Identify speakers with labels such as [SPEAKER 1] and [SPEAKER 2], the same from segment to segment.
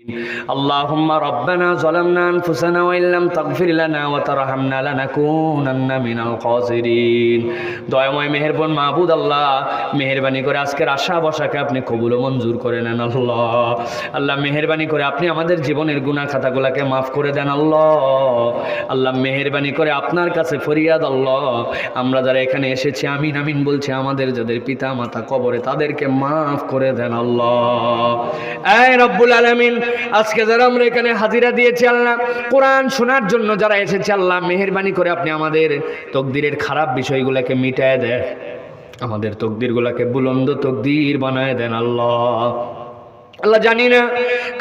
[SPEAKER 1] اللهم ربنا ظلمنا أنفسنا وإن لم تغفر لنا وترحمنا لنكونن من الخاسرين দয়াময় মেহেরবান মাবুদ আল্লাহ মেহেরবানি করে আজকের আশা বসাকে আপনি কবুল ও মঞ্জুর করে নেন আল্লাহ। আল্লাহ মেহেরবানি করে আপনি আমাদের জীবনের গুনাহ খাতাগুলোকে মাফ করে দেন আল্লাহ। আল্লাহ মেহেরবানি করে আপনার কাছে ফরিয়াদ আল্লাহ, আমরা যারা এখানে এসেছি আমিন আমিন বলছি, আমাদের যাদের পিতা মাতা কবরে তাদেরকে মাফ করে দেন আল্লাহ। এই রব্বুল আলামিন, আজকে যারা আমরা এখানে হাজিরা দিয়েছি আল্লাহ, কোরআন শোনার জন্য যারা এসেছে আল্লাহ, মেহেরবানি করে আপনি আমাদের তকদিরের খারাপ বিষয়গুলোকে মিটায় দেন, আমাদের তকদিরগুলোকে বুলন্দ তকদির বানায় দেন আল্লাহ। আল্লাহ জানি না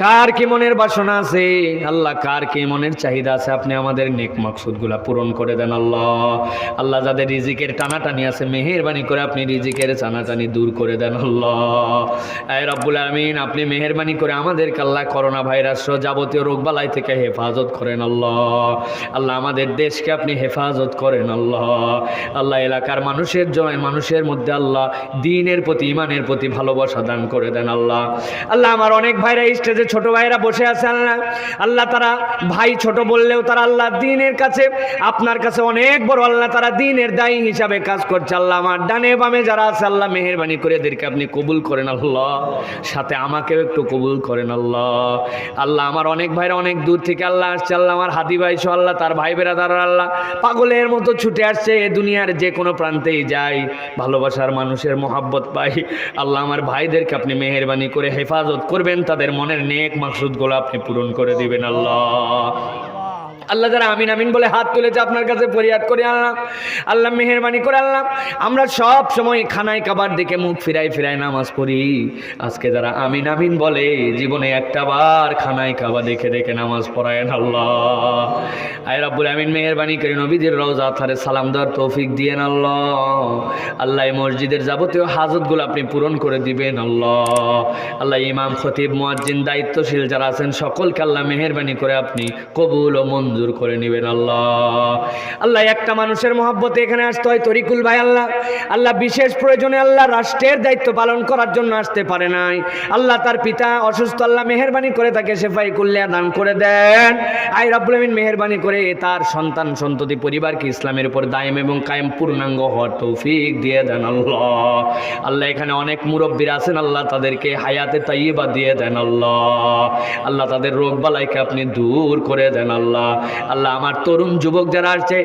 [SPEAKER 1] কার কি মনের বাসনা আছে আল্লাহ, কার কি মনের চাহিদা আছে, আপনি আমাদের নেক মাকসুদগুলা পূরণ করে দেন আল্লাহ। আল্লাহ যাদের রিজিকের টানাটানি আছে মেহেরবানি করে আপনি রিজিকের টানাটানি দূর করে দেন আল্লাহ। আয় রব্বুল আমিন, আপনি মেহেরবানি করে আমাদেরকে আল্লাহ করোনা ভাইরাস সহ যাবতীয় রোগবালাই থেকে হেফাজত করেন আল্লাহ। আল্লাহ আমাদের দেশকে আপনি হেফাজত করেন আল্লাহ। আল্লাহ এলাকার মানুষের মধ্যে আল্লাহ দ্বীনের প্রতি ইমানের প্রতি ভালোবাসা দান করে দেন আল্লাহ। আল্লাহ আমার অনেক ভাইরা স্টেজে ছোট ভাইরা বসে আছে আল্লাহ, আল্লাহ তারা ভাই ছোট বললেও তারা আল্লাহ দ্বীনের কাছে আপনার কাছে অনেক বড় আল্লাহ, তারা দ্বীনের দায়ী হিসাবে কাজ করছে আল্লাহ। আমার ডানে বামে যারা আছে আল্লাহ মেহেরবানি করে এদেরকে আপনি কবুল করেন আল্লাহ, সাথে আমাকেও একটু কবুল করেন আল্লাহ। আল্লাহ আমার অনেক ভাইরা অনেক দূর থেকে আল্লাহ আসছে আল্লাহ, আমার হাদি ভাই সহ আল্লাহ তার ভাই বেরাদার আল্লাহ পাগলের মতো ছুটে আসছে, দুনিয়ার যে কোনো প্রান্তেই যায় ভালোবাসার মানুষের মহাব্বত পাই আল্লাহ। আমার ভাইদেরকে আপনি মেহেরবানি করে হেফাজত করবেন, তাদের মনের নেক মাকসুদগুলো আপনি পূরণ করে দিবেন আল্লাহ। আল্লাহ যারা আমিন আমিন বলে হাত তুলেছে আপনার কাছে ফরিয়াদ করে আল্লাহ, আল্লাহ মেহেরবানি করে আল্লাহ আমরা সব সময় খানায় কাবার দিকে মুখ ফিরাই নামাজ পড়ি, আজকে যারা আমিন আমিন বলে জীবনে একটা বার খানায় কাবা দেখে নামাজ পড়ায়েন আল্লাহ। আয় রব্বুল আমিন মেহেরবানি করে নবীদের রওজা ধারে সালাম দেওয়ার তৌফিক দিয়েন আল্লাহ। আল্লাহ এই মসজিদের যাবতীয় হাজতগুলো আপনি পূরণ করে দিবেন আল্লাহ। আল্লাহ ইমাম খতিব মুয়াজ্জিন দায়িত্বশীল যারা আছেন সকলকে আল্লাহ মেহেরবানি করে আপনি কবুল ও মঞ্জুর করে নেবেন আল্লাহ। আল্লাহ একটা মানুষের মহব্বতে এখানে আসতে হয় তরিকুল ভাই আল্লাহ, আল্লাহ বিশেষ প্রয়োজনে আল্লাহ রাষ্ট্রের দায়িত্ব পালন করার জন্য আসতে পারে নাই আল্লাহ, তার পিতা অসুস্থ আল্লাহ মেহেরবানি করে তাকে শেফাই কুল্লিয়া দান করে দেন। আই রব্বুল আমিন মেহেরবানি করে তার সন্তান সন্ততি পরিবারকে ইসলামের উপর দায়েম এবং কায়েম পূর্ণাঙ্গ হওয়ার তৌফিক দিয়ে দেন আল্লাহ। আল্লাহ এখানে অনেক মুরব্বীরা আছেন আল্লাহ, তাদেরকে হায়াতে তাইয়্যিবা দিয়ে দেন আল্লাহ। আল্লাহ তাদের রোগ বালাইকে আপনি দূর করে দেন আল্লাহ। আল্লাহ আমার তরুণ যুবক যারা আসছে